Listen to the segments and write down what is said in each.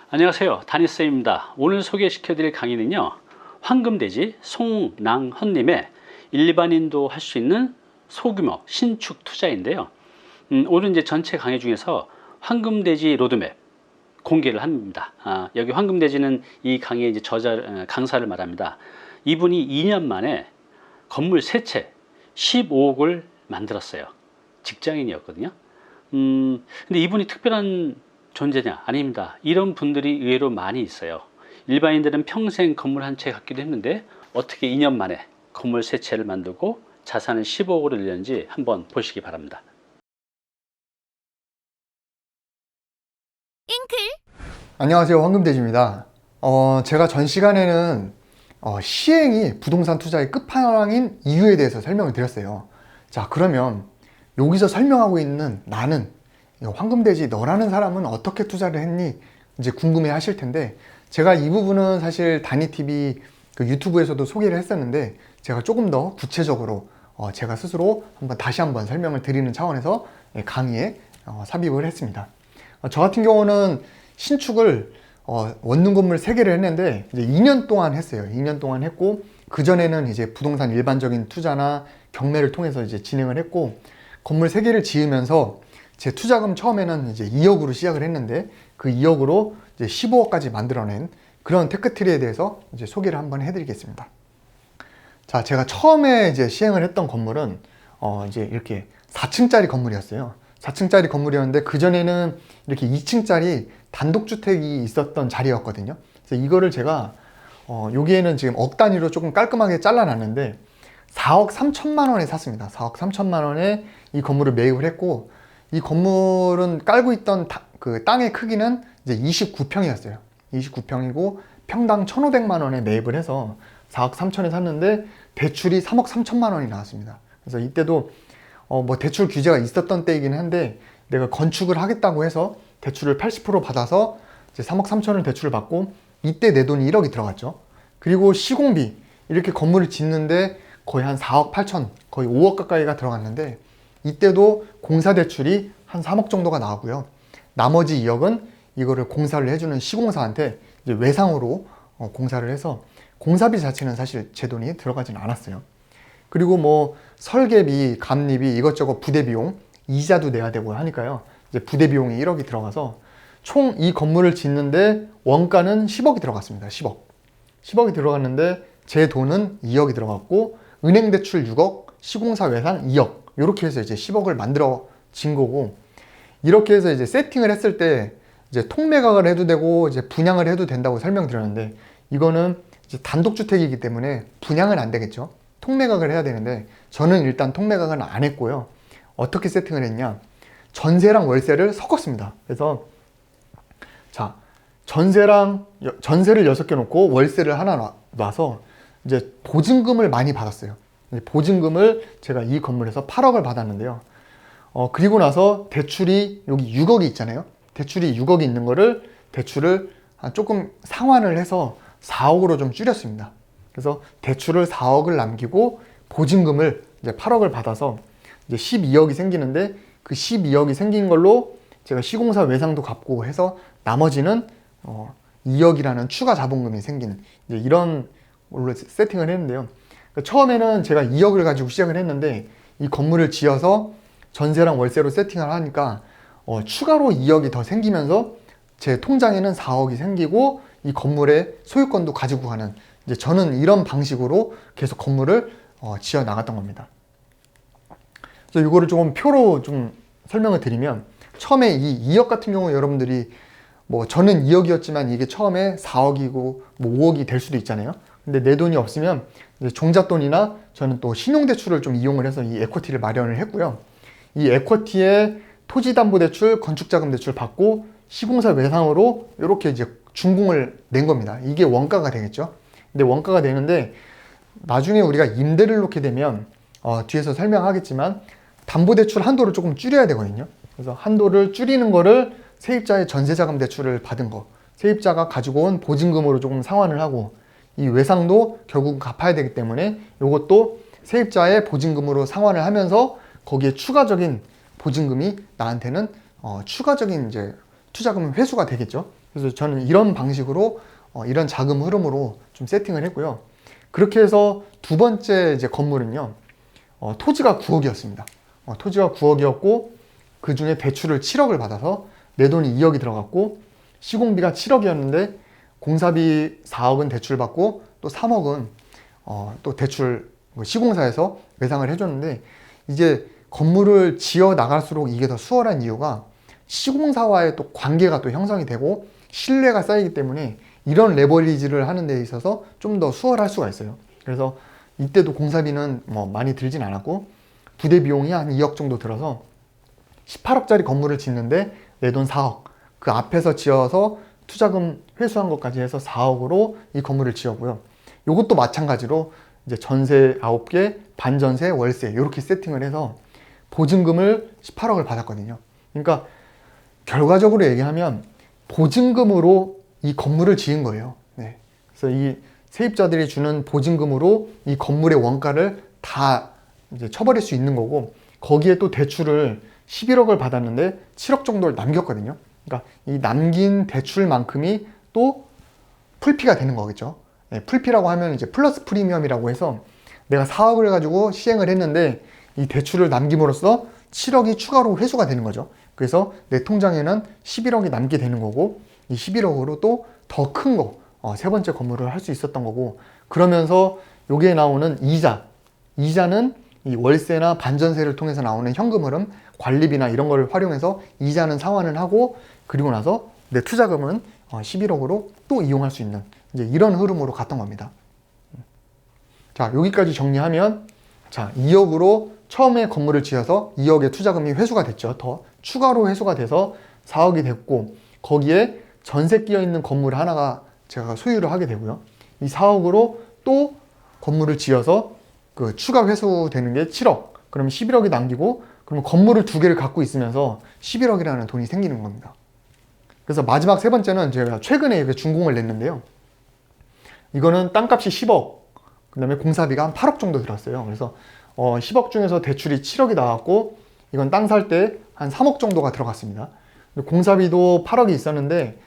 안녕하세요, 다니쌤입니다. 오늘 소개시켜드릴 강의는요, 황금돼지 송랑헌님의 일반인도 할 수 있는 소규모 신축 투자인데요. 오늘 이제 전체 강의 중에서 황금돼지 로드맵 공개를 합니다. 여기 황금돼지는 이 강의의 이제 강사를 말합니다. 이분이 2년 만에 건물 3채 15억을 만들었어요. 직장인이었거든요. 근데 이분이 특별한 존재냐? 아닙니다. 이런 분들이 의외로 많이 있어요. 일반인들은 평생 건물 한 채 갖기도 했는데 어떻게 2년 만에 건물 3채를 만들고 자산을 15억으로 늘렸는지 한번 보시기 바랍니다. 안녕하세요, 황금돼지입니다. 제가 전 시간에는 시행이 부동산 투자의 끝판왕인 이유에 대해서 설명을 드렸어요. 자, 그러면 여기서 설명하고 있는 나는, 황금돼지 너라는 사람은 어떻게 투자를 했니? 이제 궁금해 하실 텐데, 제가 이 부분은 사실 다니TV 그 유튜브에서도 소개를 했었는데, 제가 조금 더 구체적으로 제가 스스로 다시 한번 설명을 드리는 차원에서 강의에 삽입을 했습니다. 저 같은 경우는 신축을 원룸 건물 3개를 했는데 이제 2년 동안 했어요. 2년 동안 했고, 그전에는 이제 부동산 일반적인 투자나 경매를 통해서 이제 진행을 했고, 건물 3개를 지으면서 제 투자금 처음에는 이제 2억으로 시작을 했는데, 그 2억으로 이제 15억까지 만들어낸 그런 테크트리에 대해서 이제 소개를 한번 해드리겠습니다. 자, 제가 처음에 이제 시행을 했던 건물은 이제 이렇게 4층짜리 건물이었어요. 4층짜리 건물이었는데, 그전에는 이렇게 2층짜리 단독주택이 있었던 자리였거든요. 그래서 이거를 제가 여기에는 지금 억 단위로 조금 깔끔하게 잘라놨는데 4억 3천만 원에 샀습니다. 4억 3천만 원에 이 건물을 매입을 했고, 이 건물은 깔고 있던 그 땅의 크기는 이제 29평이었어요. 29평이고 평당 1,500만 원에 매입을 해서 4억 3천에 샀는데 대출이 3억 3천만 원이 나왔습니다. 그래서 이때도 뭐 대출 규제가 있었던 때이긴 한데, 내가 건축을 하겠다고 해서 대출을 80% 받아서 이제 3억 3천을 대출을 받고, 이때 내 돈이 1억이 들어갔죠. 그리고 시공비, 이렇게 건물을 짓는데 거의 한 4억 8천, 거의 5억 가까이가 들어갔는데, 이때도 공사 대출이 한 3억 정도가 나오고요. 나머지 2억은 이거를 공사를 해주는 시공사한테 이제 외상으로 공사를 해서, 공사비 자체는 사실 제 돈이 들어가지는 않았어요. 그리고 뭐 설계비, 감리비, 이것저것 부대비용, 이자도 내야 되고 하니까요. 이제 부대비용이 1억이 들어가서 총 이 건물을 짓는데 원가는 10억이 들어갔습니다. 10억. 10억이 들어갔는데 제 돈은 2억이 들어갔고, 은행 대출 6억, 시공사 외상 2억. 이렇게 해서 이제 10억을 만들어진 거고, 이렇게 해서 이제 세팅을 했을 때 이제 통매각을 해도 되고 이제 분양을 해도 된다고 설명드렸는데, 이거는 이제 단독주택이기 때문에 분양은 안 되겠죠. 통매각을 해야 되는데, 저는 일단 통매각은 안 했고요. 어떻게 세팅을 했냐? 전세랑 월세를 섞었습니다. 그래서 자, 전세를 6개 놓고 월세를 하나 놔서 이제 보증금을 많이 받았어요. 보증금을 제가 이 건물에서 8억을 받았는데요. 그리고 나서 대출이 여기 6억이 있잖아요. 대출이 6억이 있는 거를 대출을 조금 상환을 해서 4억으로 좀 줄였습니다. 그래서 대출을 4억을 남기고 보증금을 이제 8억을 받아서 이제 12억이 생기는데, 그 12억이 생긴 걸로 제가 시공사 외상도 갚고 해서 나머지는 2억이라는 추가 자본금이 생기는 이제 이런 걸로 세팅을 했는데요. 그러니까 처음에는 제가 2억을 가지고 시작을 했는데, 이 건물을 지어서 전세랑 월세로 세팅을 하니까 추가로 2억이 더 생기면서 제 통장에는 4억이 생기고, 이 건물의 소유권도 가지고 가는, 이제 저는 이런 방식으로 계속 건물을 지어 나갔던 겁니다. 그래서 이거를 조금 표로 좀 설명을 드리면, 처음에 이 2억 같은 경우 여러분들이 뭐 저는 2억이었지만 이게 처음에 4억이고 뭐 5억이 될 수도 있잖아요. 근데 내 돈이 없으면 이제 종잣돈이나 저는 또 신용대출을 좀 이용을 해서 이 에쿼티를 마련을 했고요. 이 에쿼티에 토지담보대출, 건축자금대출 받고 시공사 외상으로 이렇게 이제 준공을 낸 겁니다. 이게 원가가 되겠죠. 근데 원가가 되는데, 나중에 우리가 임대를 놓게 되면 뒤에서 설명하겠지만 담보대출 한도를 조금 줄여야 되거든요. 그래서 한도를 줄이는 거를 세입자의 전세자금 대출을 받은 거, 세입자가 가지고 온 보증금으로 조금 상환을 하고, 이 외상도 결국 갚아야 되기 때문에 이것도 세입자의 보증금으로 상환을 하면서 거기에 추가적인 보증금이 나한테는 추가적인 이제 투자금 회수가 되겠죠. 그래서 저는 이런 방식으로 이런 자금 흐름으로 좀 세팅을 했고요. 그렇게 해서 두 번째 이제 건물은요, 토지가 9억이었습니다. 토지가 9억이었고 그 중에 대출을 7억을 받아서 내 돈이 2억이 들어갔고 시공비가 7억이었는데 공사비 4억은 대출 받고 또 3억은 또 대출 시공사에서 매상을 해줬는데, 이제 건물을 지어 나갈수록 이게 더 수월한 이유가 시공사와의 또 관계가 또 형성이 되고 신뢰가 쌓이기 때문에 이런 레버리지를 하는 데 있어서 좀 더 수월할 수가 있어요. 그래서 이때도 공사비는 뭐 많이 들진 않았고 부대 비용이 한 2억 정도 들어서 18억짜리 건물을 짓는데 내 돈 4억, 그 앞에서 지어서 투자금 회수한 것까지 해서 4억으로 이 건물을 지었고요. 이것도 마찬가지로 이제 전세 9개, 반전세, 월세 이렇게 세팅을 해서 보증금을 18억을 받았거든요. 그러니까 결과적으로 얘기하면 보증금으로 이 건물을 지은 거예요. 네. 그래서 이 세입자들이 주는 보증금으로 이 건물의 원가를 다 이제 쳐버릴 수 있는 거고, 거기에 또 대출을 11억을 받았는데 7억 정도를 남겼거든요. 그러니까 이 남긴 대출만큼이 또 풀피가 되는 거겠죠. 네, 풀피라고 하면 이제 플러스 프리미엄이라고 해서 내가 4억을 가지고 시행을 했는데 이 대출을 남김으로써 7억이 추가로 회수가 되는 거죠. 그래서 내 통장에는 11억이 남게 되는 거고, 이 11억으로 또 더 큰 거, 세 번째 건물을 할 수 있었던 거고, 그러면서 여기에 나오는 이자는 이 월세나 반전세를 통해서 나오는 현금 흐름, 관리비나 이런 걸 활용해서 이자는 상환을 하고, 그리고 나서 내 투자금은 11억으로 또 이용할 수 있는 이제 이런 흐름으로 갔던 겁니다. 자, 여기까지 정리하면, 자, 2억으로 처음에 건물을 지어서 2억의 투자금이 회수가 됐죠. 더 추가로 회수가 돼서 4억이 됐고, 거기에 전세 끼어 있는 건물 하나가 제가 소유를 하게 되고요. 이 4억으로 또 건물을 지어서 그 추가 회수되는 게 7억. 그러면 11억이 남기고, 그러면 건물을 두 개를 갖고 있으면서 11억이라는 돈이 생기는 겁니다. 그래서 마지막 세 번째는 제가 최근에 이렇게 준공을 냈는데요. 이거는 땅값이 10억, 그 다음에 공사비가 한 8억 정도 들었어요. 그래서 10억 중에서 대출이 7억이 나왔고, 이건 땅 살 때 한 3억 정도가 들어갔습니다. 공사비도 8억이 있었는데,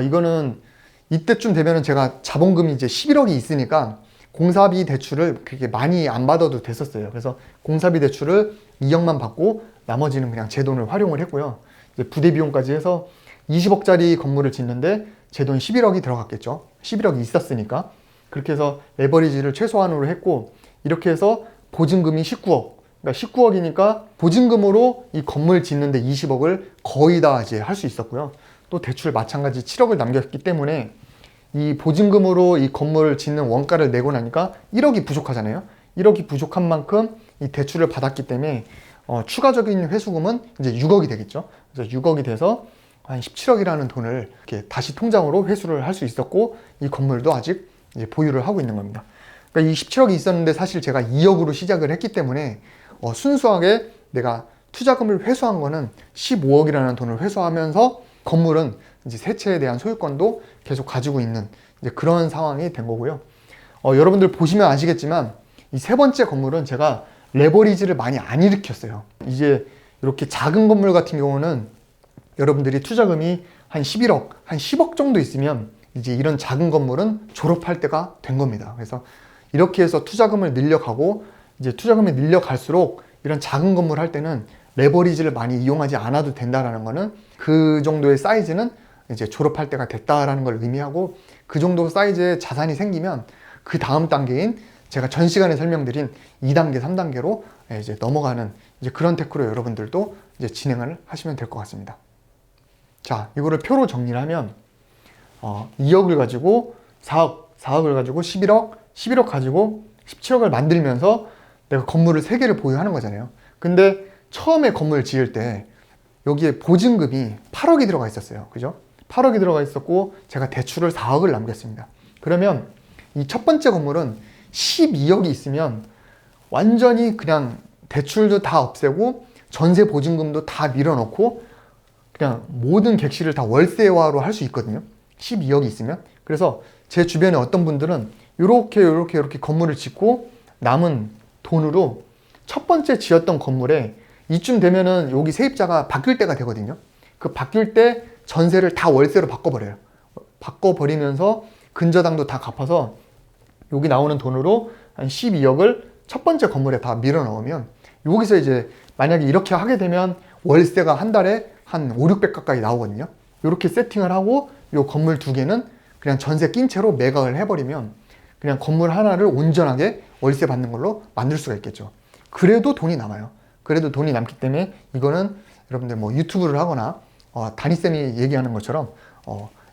이거는 이때쯤 되면은 제가 자본금이 이제 11억이 있으니까 공사비 대출을 그렇게 많이 안 받아도 됐었어요. 그래서 공사비 대출을 2억만 받고 나머지는 그냥 제 돈을 활용을 했고요. 이제 부대 비용까지 해서 20억짜리 건물을 짓는데 제 돈 11억이 들어갔겠죠. 11억이 있었으니까. 그렇게 해서 레버리지를 최소한으로 했고, 이렇게 해서 보증금이 19억. 그러니까 19억이니까 보증금으로 이 건물 짓는데 20억을 거의 다 이제 할 수 있었고요. 또 대출 마찬가지 7억을 남겼기 때문에 이 보증금으로 이 건물을 짓는 원가를 내고 나니까 1억이 부족하잖아요. 1억이 부족한 만큼 이 대출을 받았기 때문에 추가적인 회수금은 이제 6억이 되겠죠. 그래서 6억이 돼서 한 17억이라는 돈을 이렇게 다시 통장으로 회수를 할 수 있었고, 이 건물도 아직 이제 보유를 하고 있는 겁니다. 그러니까 이 17억이 있었는데 사실 제가 2억으로 시작을 했기 때문에 순수하게 내가 투자금을 회수한 거는 15억이라는 돈을 회수하면서 건물은 이제 세 채에 대한 소유권도 계속 가지고 있는 이제 그런 상황이 된 거고요. 여러분들 보시면 아시겠지만 이 세 번째 건물은 제가 레버리지를 많이 안 일으켰어요. 이제 이렇게 작은 건물 같은 경우는 여러분들이 투자금이 한 11억, 한 10억 정도 있으면 이제 이런 작은 건물은 졸업할 때가 된 겁니다. 그래서 이렇게 해서 투자금을 늘려가고, 이제 투자금이 늘려갈수록 이런 작은 건물 할 때는 레버리지를 많이 이용하지 않아도 된다라는 거는 그 정도의 사이즈는 이제 졸업할 때가 됐다라는 걸 의미하고, 그 정도 사이즈의 자산이 생기면 그 다음 단계인 제가 전 시간에 설명드린 2단계, 3단계로 이제 넘어가는 이제 그런 테크로 여러분들도 이제 진행을 하시면 될 것 같습니다. 자, 이거를 표로 정리를 하면 2억을 가지고 4억을 가지고 11억 가지고 17억을 만들면서 내가 건물을 3개를 보유하는 거잖아요. 근데 처음에 건물 지을 때 여기에 보증금이 8억이 들어가 있었어요. 그죠? 8억이 들어가 있었고 제가 대출을 4억을 남겼습니다. 그러면 이 첫 번째 건물은 12억이 있으면 완전히 그냥 대출도 다 없애고 전세 보증금도 다 밀어넣고 그냥 모든 객실을 다 월세화로 할 수 있거든요. 12억이 있으면. 그래서 제 주변에 어떤 분들은 이렇게 건물을 짓고 남은 돈으로 첫 번째 지었던 건물에 이쯤 되면은 여기 세입자가 바뀔 때가 되거든요. 그 바뀔 때 전세를 다 월세로 바꿔버려요. 바꿔버리면서 근저당도 다 갚아서 여기 나오는 돈으로 한 12억을 첫 번째 건물에 다 밀어 넣으면, 여기서 이제 만약에 이렇게 하게 되면 월세가 한 달에 한 5, 600 가까이 나오거든요. 이렇게 세팅을 하고 요 건물 두 개는 그냥 전세 낀 채로 매각을 해버리면 그냥 건물 하나를 온전하게 월세 받는 걸로 만들 수가 있겠죠. 그래도 돈이 남아요. 그래도 돈이 남기 때문에 이거는 여러분들 뭐 유튜브를 하거나 다니쌤이 얘기하는 것처럼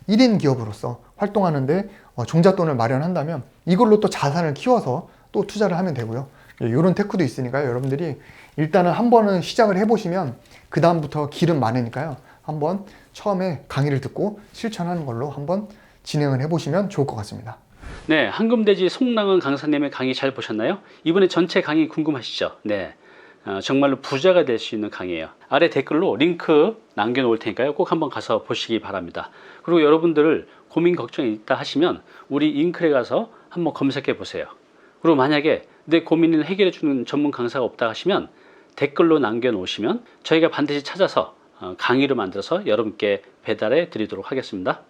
1인 기업으로서 활동하는데 종잣돈을 마련한다면 이걸로 또 자산을 키워서 또 투자를 하면 되고요. 이런 테크도 있으니까요. 여러분들이 일단은 한 번은 시작을 해보시면 그 다음부터 길은 많으니까요. 한번 처음에 강의를 듣고 실천하는 걸로 한번 진행을 해보시면 좋을 것 같습니다. 네, 황금돼지 송랑은 강사님의 강의 잘 보셨나요? 이번에 전체 강의 궁금하시죠? 네, 정말로 부자가 될 수 있는 강의예요. 아래 댓글로 링크 남겨놓을 테니까요. 꼭 한번 가서 보시기 바랍니다. 그리고 여러분들 고민 걱정이 있다 하시면 우리 잉클에 가서 한번 검색해 보세요. 그리고 만약에 내 고민을 해결해 주는 전문 강사가 없다 하시면 댓글로 남겨놓으시면 저희가 반드시 찾아서 강의를 만들어서 여러분께 배달해 드리도록 하겠습니다.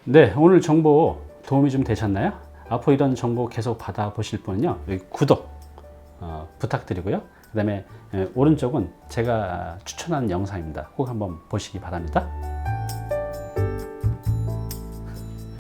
네, 오늘 정보 도움이 좀 되셨나요? 앞으로 이런 정보 계속 받아보실 분은요, 여기 구독 부탁드리고요. 그 다음에 오른쪽은 제가 추천하는 영상입니다. 꼭 한번 보시기 바랍니다.